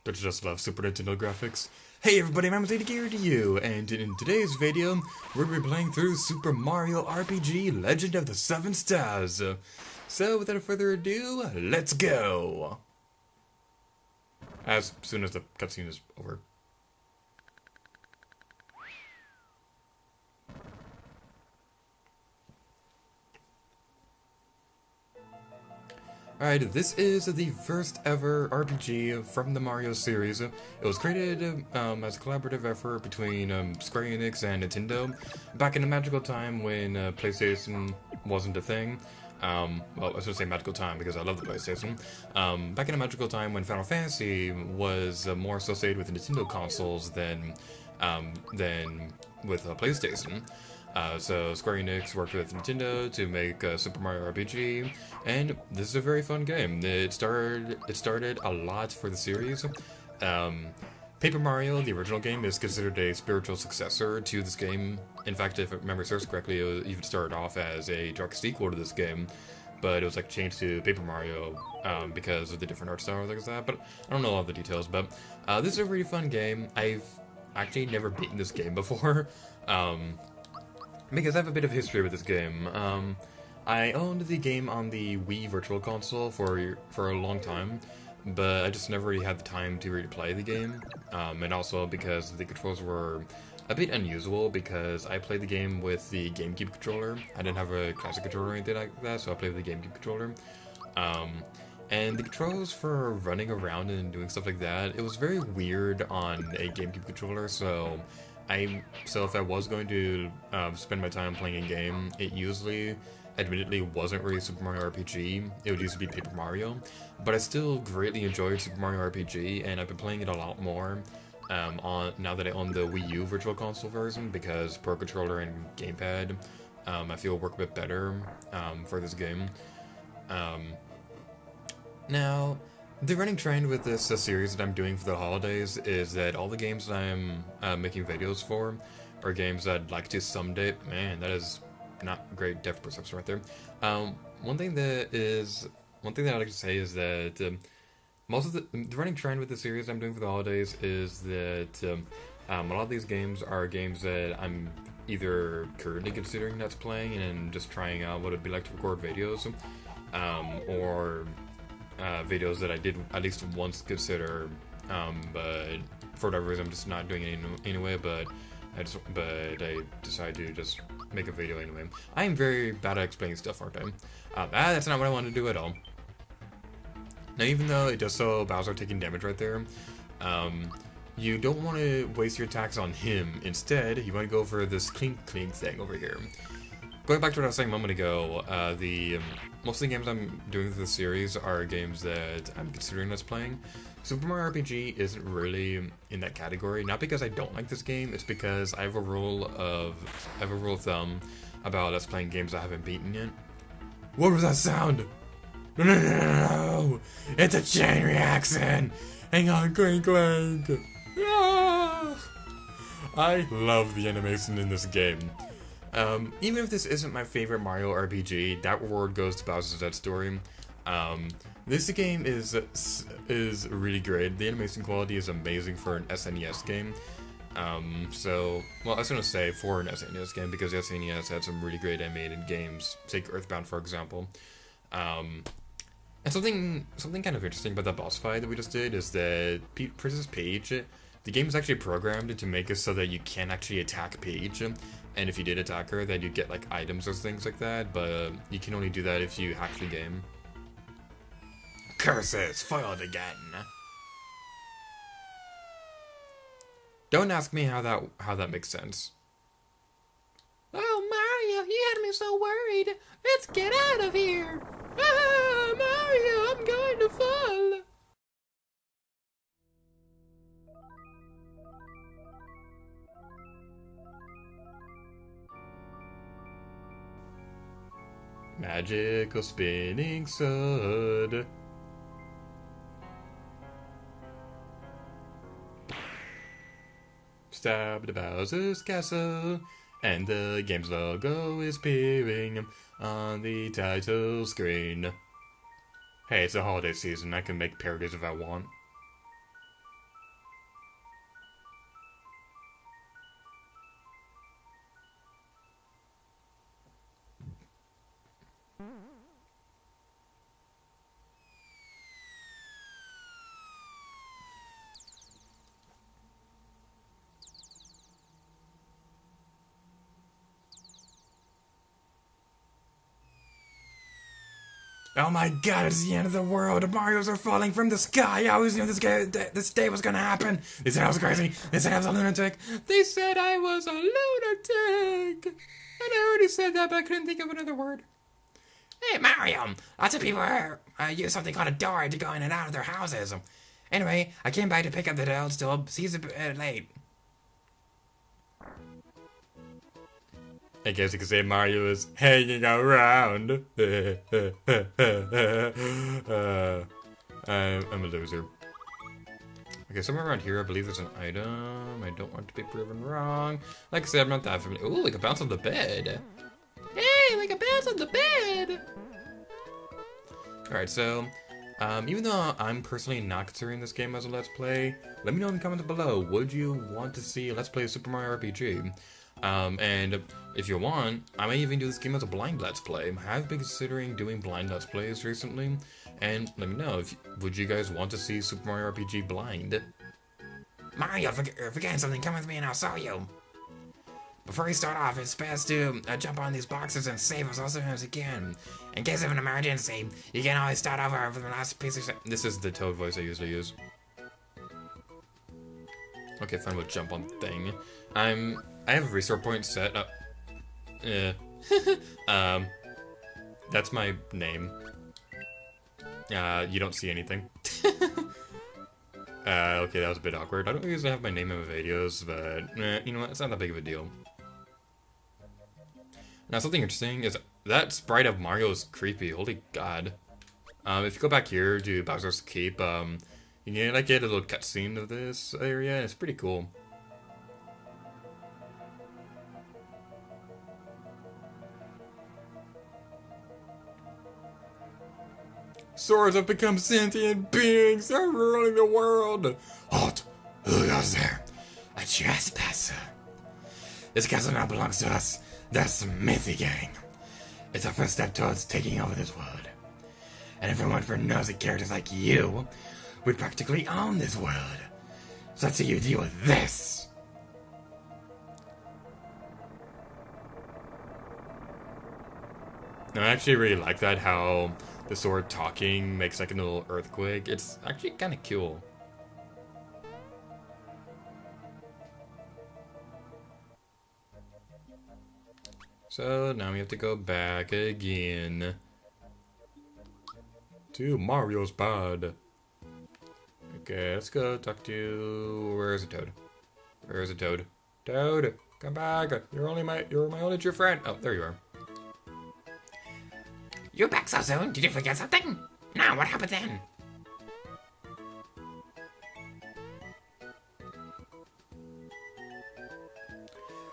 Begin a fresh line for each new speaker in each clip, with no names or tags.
that just love Super Nintendo graphics. Hey everybody, I'm Zeta Gear to you, and in today's video, we're going to be playing through Super Mario RPG Legend of the Seven Stars. So, without further ado, let's go! As soon as the cutscene is over. Alright, this is the first ever RPG from the Mario series. It was created as a collaborative effort between Square Enix and Nintendo back in a magical time when PlayStation wasn't a thing. Well, I should say magical time because I love the PlayStation. Back in a magical time when Final Fantasy was more associated with Nintendo consoles than with PlayStation. So Square Enix worked with Nintendo to make Super Mario RPG, and this is a very fun game. It started a lot for the series. Paper Mario, the original game, is considered a spiritual successor to this game. In fact, if I remember serves correctly, it even started off as a direct sequel to this game, but it was like changed to Paper Mario because of the different art style and things like that. But I don't know all the details. But this is a really fun game. I've actually never beaten this game before. Because I have a bit of history with this game. I owned the game on the Wii Virtual Console for a long time, but I just never really had the time to really play the game. And also because the controls were a bit unusual because I played the game with the GameCube controller. I didn't have a classic controller or anything like that, so I played with the GameCube controller. And the controls for running around and doing stuff like that, it was very weird on a GameCube controller, so if I was going to spend my time playing a game, it usually, admittedly, wasn't really Super Mario RPG. It would usually be Paper Mario, but I still greatly enjoyed Super Mario RPG, and I've been playing it a lot more now that I own the Wii U Virtual Console version, because Pro Controller and Gamepad, I feel work a bit better for this game. Now, the running trend with this series that I'm doing for the holidays is that all the games that I'm making videos for are games that I'd like to someday. Man, that is not great depth perception right there. One thing that I like to say is that most of the running trend with the series I'm doing for the holidays is that a lot of these games are games that I'm either currently considering not playing and just trying out what it'd be like to record videos, or videos that I did at least once consider, but for whatever reason I'm just not doing it anyway, but I decided to just make a video anyway. I am very bad at explaining stuff, aren't I? That's not what I wanted to do at all. Now, even though it does show Bowser taking damage right there, you don't want to waste your attacks on him. Instead, you want to go for this clink clink thing over here. Going back to what I was saying a moment ago, most of the games I'm doing for the series are games that I'm considering us playing. Super Mario RPG isn't really in that category, not because I don't like this game, it's because I have a rule of thumb about us playing games I haven't beaten yet. What was that sound? No! It's a chain reaction! Hang on, clink clink! Ah! I love the animation in this game. Even if this isn't my favorite Mario RPG, that reward goes to Bowser's Dead Story. This game is really great. The animation quality is amazing for an SNES game. Well, I was gonna say for an SNES game because the SNES had some really great animated games. Take EarthBound, for example. And something kind of interesting about that boss fight that we just did is that Princess Peach, the game is actually programmed to make it so that you can actually attack Peach. And if you did attack her, then you'd get like items or things like that, but you can only do that if you hack the game. Curses, foiled again. Don't ask me how that makes sense. Oh, Mario, you had me so worried. Let's get out of here. Ah, Mario, I'm going to fall. Magical spinning sword. Stab the Bowser's castle, and the game's logo is appearing on the title screen. Hey, it's the holiday season, I can make parodies if I want. Oh my god, it's the end of the world. Marios are falling from the sky. I always knew this day was gonna happen. They said I was crazy. They said I was a lunatic. They said I was a lunatic. And I already said that, but I couldn't think of another word. Hey, Mario. Lots of people use something called a door to go in and out of their houses. Anyway, I came by to pick up the toadstool. Seems a bit late. I guess you could say Mario is hanging around. I'm a loser. Okay, somewhere around here, I believe there's an item. I don't want to be proven wrong. Like I said, I'm not that familiar. Ooh, like a bounce on the bed. Hey, like a bounce on the bed. Alright, so, even though I'm personally not considering this game as a Let's Play, let me know in the comments below. Would you want to see a Let's Play Super Mario RPG? And if you want, I may even do this game as a blind Let's Play. I have been considering doing blind Let's Plays recently, and let me know, would you guys want to see Super Mario RPG blind? Mario, forgetting something, come with me and I'll show you. Before we start off, it's best to jump on these boxes and save as often as you can. In case of an emergency, you can always start over from the last piece of This is the Toad voice I usually use. Okay, fine, we'll jump on thing. I have a restore point set up. That's my name. You don't see anything. Okay, that was a bit awkward. I don't usually have my name in my videos, but you know what? It's not that big of a deal. Now, something interesting is that sprite of Mario is creepy. Holy god. If you go back here to Bowser's Keep, you can like get a little cutscene of this area. It's pretty cool. Swords have become sentient beings. They're ruling the world. Halt! Who goes there? A trespasser. This castle now belongs to us. The Smithy Gang. It's our first step towards taking over this world. And if it weren't for nosy characters like you, we'd practically own this world. So let's see you deal with this. I actually really like that, how the sword talking makes like a little earthquake. It's actually kind of cool. So now we have to go back again to Mario's pod. Okay, let's go talk to... Where's the Toad? Where's the Toad? Toad, come back! You're my only true friend. Oh, there you are. You're back so soon? Did you forget something? Now, what happened then?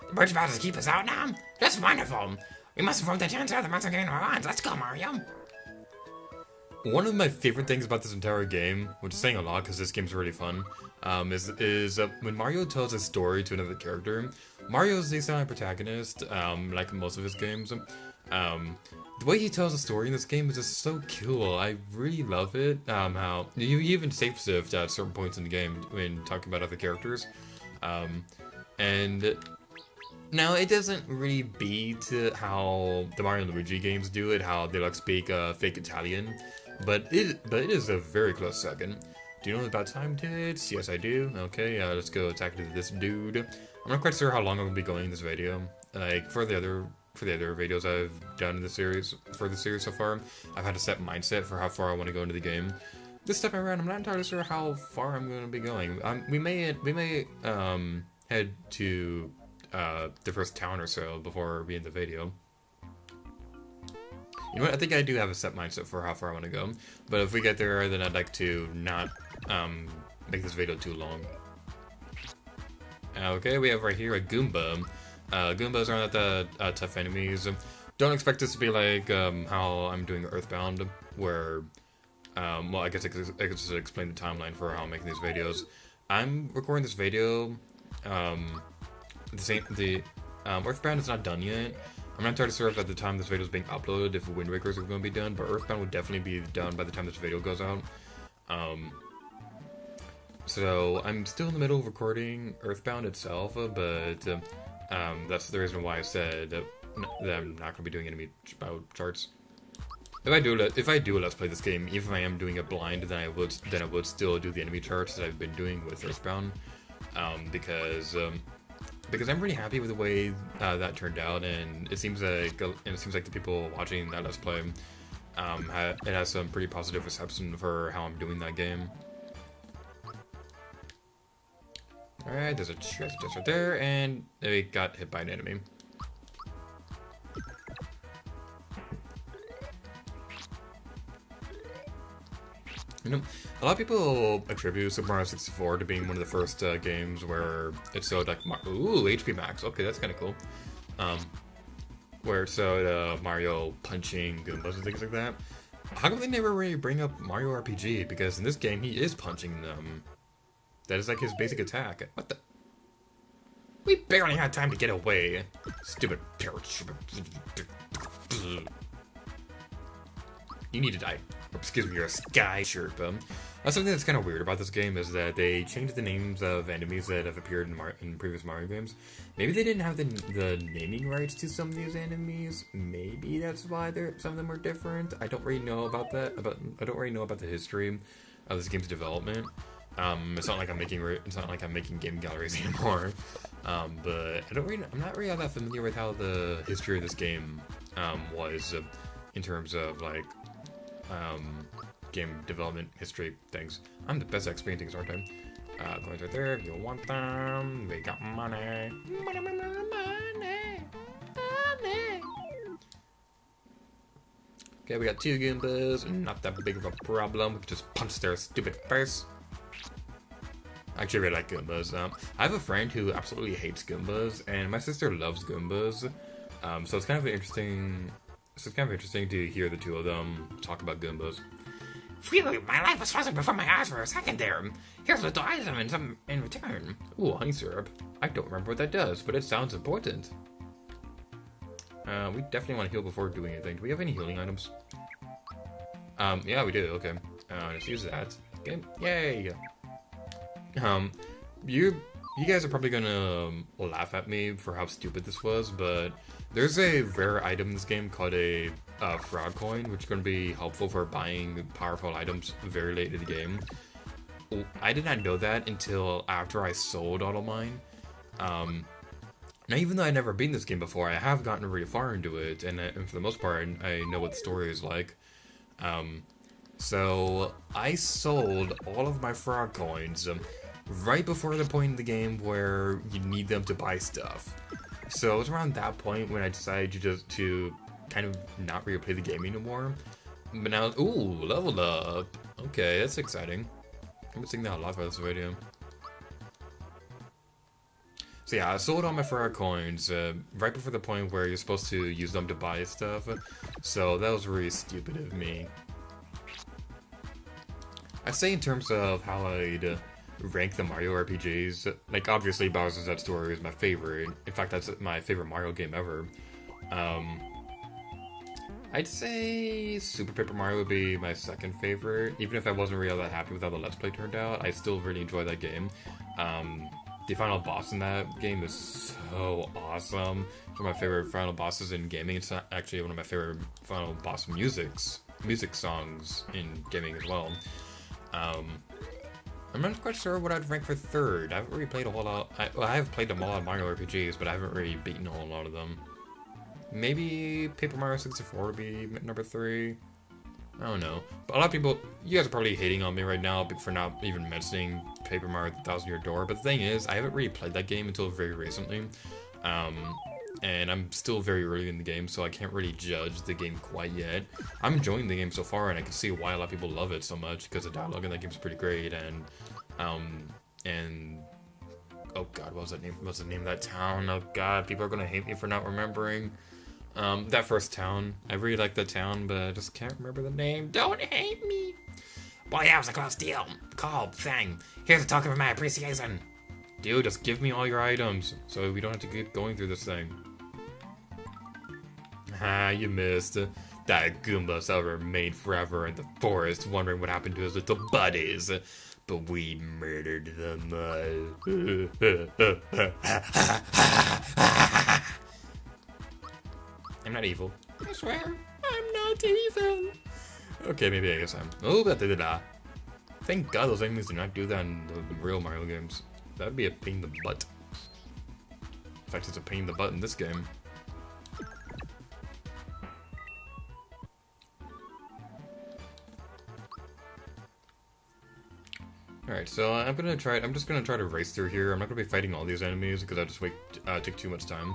The bird's about to keep us out now? That's wonderful. We must inform the Chancellor of the Mountain King of our lines. Let's go, Mario. One of my favorite things about this entire game, which is saying a lot because this game's really fun, is when Mario tells a story to another character. Mario's the semi-protagonist, like most of his games. The way he tells a story in this game is just so cool. I really love it. How you even shapeshift at certain points in the game when talking about other characters. And now it doesn't really beat how the Mario and Luigi games do it, how they like speak fake Italian, but it is a very close second. Do you know about time tits? Yes, I do. Okay, let's go attack this dude. I'm not quite sure how long I'm gonna be going in this video. Like for the other videos I've done in the series, so far, I've had a set mindset for how far I want to go into the game. This time around, I'm not entirely sure how far I'm going to be going. We may head to the first town or so before we end the video. You know what? I think I do have a set mindset for how far I want to go. But if we get there, then I'd like to not make this video too long. Okay, we have right here a Goomba. Goombas are not that tough enemies. Don't expect this to be like how I'm doing EarthBound, where, well, I guess I could just explain the timeline for how I'm making these videos. I'm recording this video, EarthBound is not done yet, I'm not entirely sure if at the time this video is being uploaded if Wind Waker is going to be done, but EarthBound will definitely be done by the time this video goes out. So I'm still in the middle of recording EarthBound itself, but that's the reason why I said that I'm not going to be doing enemy charts. If I do a let's play this game, even if I am doing it blind, then I would still do the enemy charts that I've been doing with EarthBound, because I'm pretty happy with the way that turned out, and it seems like the people watching that let's play, it has some pretty positive reception for how I'm doing that game. All right, there's a chest right there, and they got hit by an enemy. You know, a lot of people attribute Super Mario 64 to being one of the first games where it showed like HP max. Okay, that's kind of cool. Where it showed Mario punching Goombas and things like that. How come they never really bring up Mario RPG? Because in this game, he is punching them. That is like his basic attack. What the? We barely had time to get away. Stupid parrot. You need to die. Excuse me, you're a sky Sherpa. That's something that's kind of weird about this game, is that they changed the names of enemies that have appeared in previous Mario games. Maybe they didn't have the naming rights to some of these enemies. Maybe that's why some of them are different. I don't really know about that. I don't really know about the history of this game's development. It's not like I'm making game galleries anymore. But I'm not really all that familiar with how the history of this game was in terms of like game development history things. I'm the best at explaining things, aren't I? Coins right there. If you want them, we got money. Money. Okay, we got 2 Goombas. Not that big of a problem. We can just punch their stupid face. I actually really like Goombas. I have a friend who absolutely hates Goombas, and my sister loves Goombas. So it's kind of interesting. So it's kind of interesting to hear the two of them talk about Goombas. Phew, my life was frozen before my eyes for a second there. Here's a little item and some in return. Ooh, honey syrup. I don't remember what that does, but it sounds important. We definitely want to heal before doing anything. Do we have any healing items? Yeah, we do. Okay. Let's use that. Okay. Yay! You guys are probably gonna laugh at me for how stupid this was, but there's a rare item in this game called a frog coin, which is going to be helpful for buying powerful items very late in the game. I did not know that until after I sold all of mine. Now, even though I've never beaten this game before, I have gotten really far into it, and for the most part, I know what the story is like. So I sold all of my frog coins right before the point in the game where you need them to buy stuff. So it was around that point when I decided to kind of not really play the game anymore. But now, ooh, leveled up. Okay, that's exciting. I've been seeing that a lot for this video. So yeah, I sold all my frog coins right before the point where you're supposed to use them to buy stuff. So that was really stupid of me. I'd say in terms of how I'd rank the Mario RPGs, like obviously Bowser's That Story is my favorite. In fact, that's my favorite Mario game ever. I'd say Super Paper Mario would be my second favorite. Even if I wasn't really that happy with how the Let's Play turned out, I still really enjoy that game. The final boss in that game is so awesome. It's one of my favorite final bosses in gaming. It's actually one of my favorite final boss music songs in gaming as well. I'm not quite sure what I'd rank for third. I haven't really played a whole lot. I have played a lot of Mario RPGs, but I haven't really beaten a whole lot of them. Maybe Paper Mario 64 would be number 3. I don't know. But a lot of people, you guys are probably hating on me right now for not even mentioning Paper Mario 1000 Year Door. But the thing is, I haven't really played that game until very recently. And I'm still very early in the game, so I can't really judge the game quite yet. I'm enjoying the game so far, and I can see why a lot of people love it so much, because the dialogue in that game is pretty great, and oh god, what was that name? What's the name of that town? Oh god, people are gonna hate me for not remembering. That first town. I really like that town, but I just can't remember the name. Don't hate me! Well, yeah, it was a close deal. Thing. Here's a token of my appreciation. Dude, just give me all your items, so we don't have to keep going through this thing. Ah, you missed. That Goombas will remain forever in the forest, wondering what happened to his little buddies. But we murdered them all. I'm not evil. I swear, I'm not evil. Okay, maybe I guess I'm. Oh, da. Thank God those enemies do not do that in the real Mario games. That'd be a pain in the butt. In fact, it's a pain in the butt in this game. Alright, so I'm just gonna try to race through here. I'm not gonna be fighting all these enemies because I just take too much time.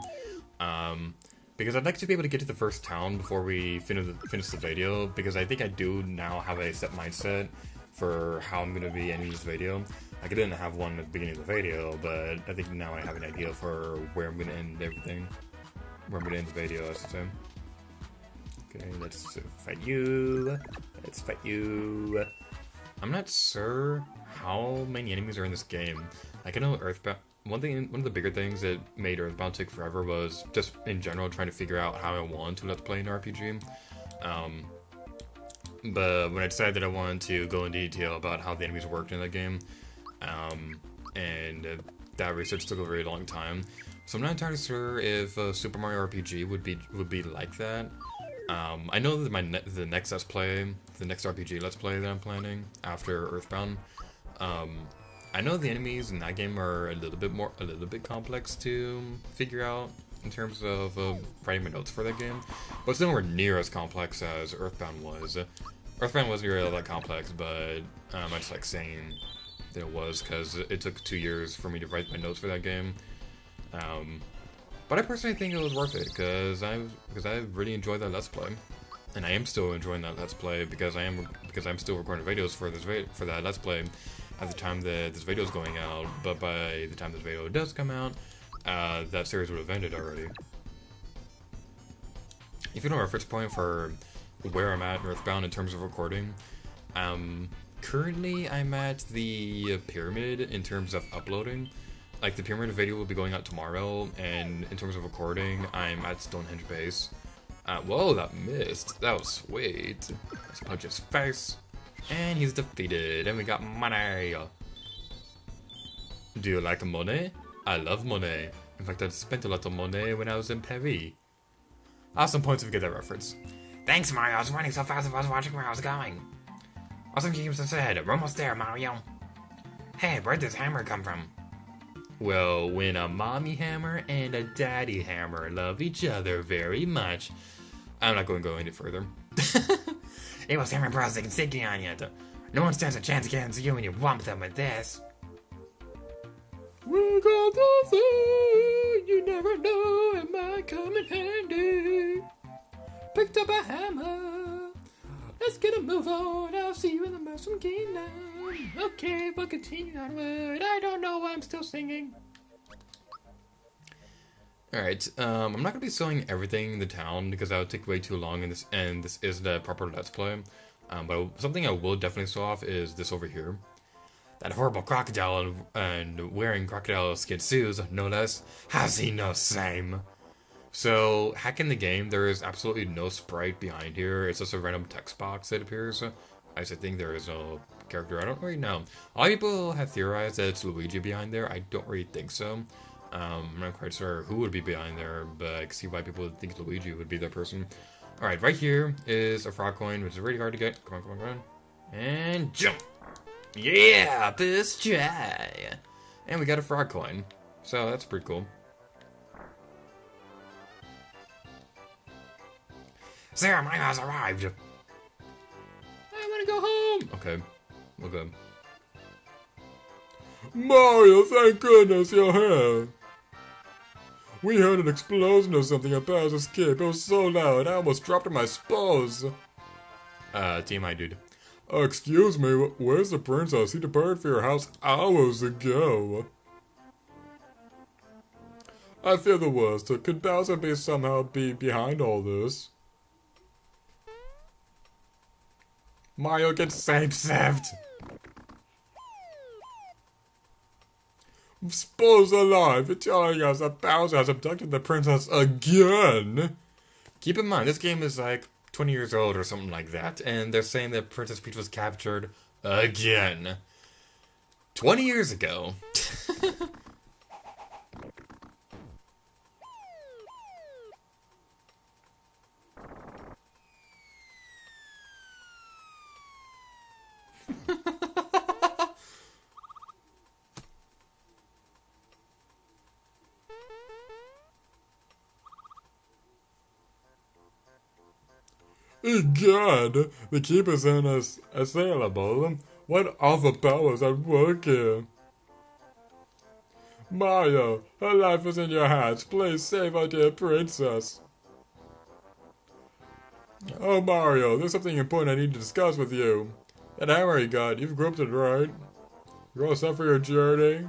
Because I'd like to be able to get to the first town before we finish the video, because I think I do now have a set mindset for how I'm gonna be ending this video. I didn't have one at the beginning of the video, but I think now I have an idea for where I'm gonna end everything. Where I'm gonna end the video, I should say. Okay, let's fight you. Let's fight you. I'm not sure how many enemies are in this game. Like, I know EarthBound. One of the bigger things that made EarthBound take forever was just in general trying to figure out how I want to let's play an RPG. But when I decided that I wanted to go into detail about how the enemies worked in that game, and that research took a very long time, so I'm not entirely sure if Super Mario RPG would be like that. I know that the next RPG Let's Play that I'm planning after EarthBound, I know the enemies in that game are a little bit complex to figure out in terms of writing my notes for that game, but it's nowhere near as complex as EarthBound was. EarthBound wasn't really that complex, but I just like saying that it was because it took 2 years for me to write my notes for that game. But I personally think it was worth it because I really enjoyed that Let's Play, and I am still enjoying that Let's Play because I'm still recording videos for that Let's Play at the time that this video is going out. But by the time this video does come out, that series would have ended already. If you know a reference point for where I'm at in EarthBound in terms of recording, currently I'm at the pyramid in terms of uploading. Like, the pyramid video will be going out tomorrow, and in terms of recording, I'm at Stonehenge Base. Whoa, that missed. That was sweet. Let's punch his face. And he's defeated, and we got money. Do you like money? I love money. In fact, I spent a lot of money when I was in Paris. Awesome points if you get that reference. Thanks, Mario. I was running so fast I was watching where I was going. Awesome games ahead. We're almost there, Mario. Hey, where'd this hammer come from? Well, when a mommy hammer and a daddy hammer love each other very much. I'm not going to go any further. It was Hammer Bros. They can stick you on you. No one stands a chance against you when you whomp them with this. We got the thing you never know, it might come in handy. Picked up a hammer. Let's get a move on. I'll see you in the Mushroom Kingdom. Okay, we'll continue onward. I don't know why I'm still singing. Alright, I'm not going to be showing everything in the town because that would take way too long, and this isn't a proper Let's Play. But something I will definitely show off is this over here. That horrible crocodile and wearing crocodile skin shoes, no less, has he no shame. So, hacking the game, there is absolutely no sprite behind here. It's just a random text box that appears. I think there is no character. I don't really know. A lot of people have theorized that it's Luigi behind there. I don't really think so. I'm not quite sure who would be behind there, but I can see why people would think Luigi would be that person. Alright, right here is a frog coin, which is really hard to get. Come on, come on, come on. And jump! Yeah, this try! And we got a frog coin. So that's pretty cool. Sarah, my house arrived! I wanna go home! Okay, we'll go. Mario, thank goodness you're here! We heard an explosion or something at Bowser's Escape. It was so loud, I almost dropped my spells. TMI, dude. Excuse me, where's the princess? He departed for your house hours ago. I fear the worst. Could Bowser somehow be behind all this? Mario gets saved. Spo's alive. You're telling us that Bowser has abducted the princess again? Keep in mind, this game is like 20 years old or something like that, and they're saying that Princess Peach was captured again. 20 years ago. God, the keepers in us assailable. What awful powers at work here? Mario, her life is in your hands. Please save our dear princess. Oh, Mario, there's something important I need to discuss with you. That hammer you got, you've gripped it right. You're all set for your journey?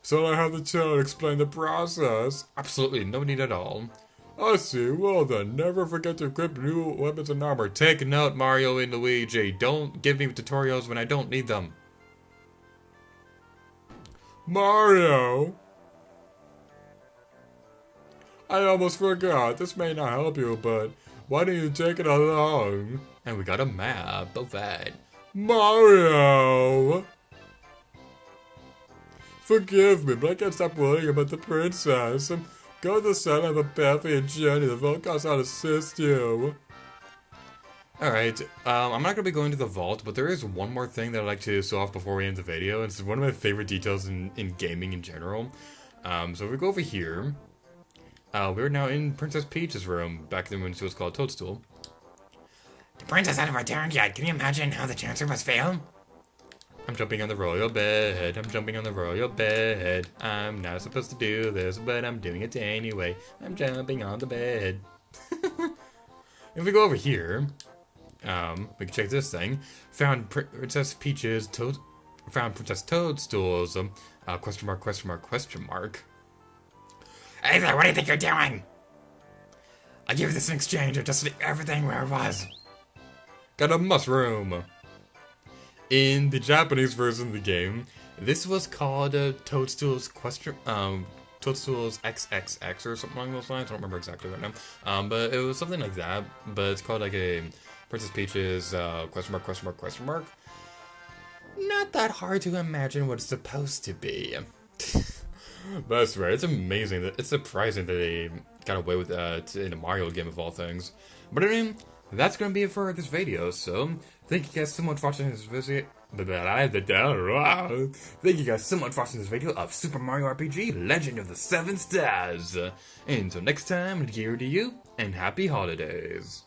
So I have the toad explain the process. Absolutely, no need at all. I see. Well then, never forget to equip new weapons and armor. Take note, Mario and Luigi. Don't give me tutorials when I don't need them. Mario! I almost forgot. This may not help you, but why don't you take it along? And we got a map of that. Mario! Forgive me, but I can't stop worrying about the princess. Go to the center of a path for your journey. The vault knows how to assist you. Alright, I'm not going to be going to the vault, but there is one more thing that I'd like to show off before we end the video. It's one of my favorite details in gaming in general. So if we go over here, we're now in Princess Peach's room, back then when she was called Toadstool.
The princess hasn't returned yet. Can you imagine how the chancer must feel?
I'm jumping on the royal bed, I'm jumping on the royal bed. I'm not supposed to do this, but I'm doing it anyway. I'm jumping on the bed. If we go over here, we can check this thing. Found Princess Peach's found Princess Toadstool's, question mark, question mark, question mark.
Hey there, what do you think you're doing? I'll give you this in exchange or just leave everything where it was.
Got a mushroom. In the Japanese version of the game, this was called Toadstool's Toadstool's XXX or something along those lines. I don't remember exactly right now. But it was something like that. But it's called like a Princess Peach's question mark, question mark, question mark. Not that hard to imagine what it's supposed to be. That's right. It's amazing. It's surprising that they got away with that in a Mario game of all things. But I mean, that's going to be it for this video, so thank you guys so much for watching this video. Thank you guys so much for watching this video of Super Mario RPG Legend of the Seven Stars. Until next time, dear to you, and happy holidays.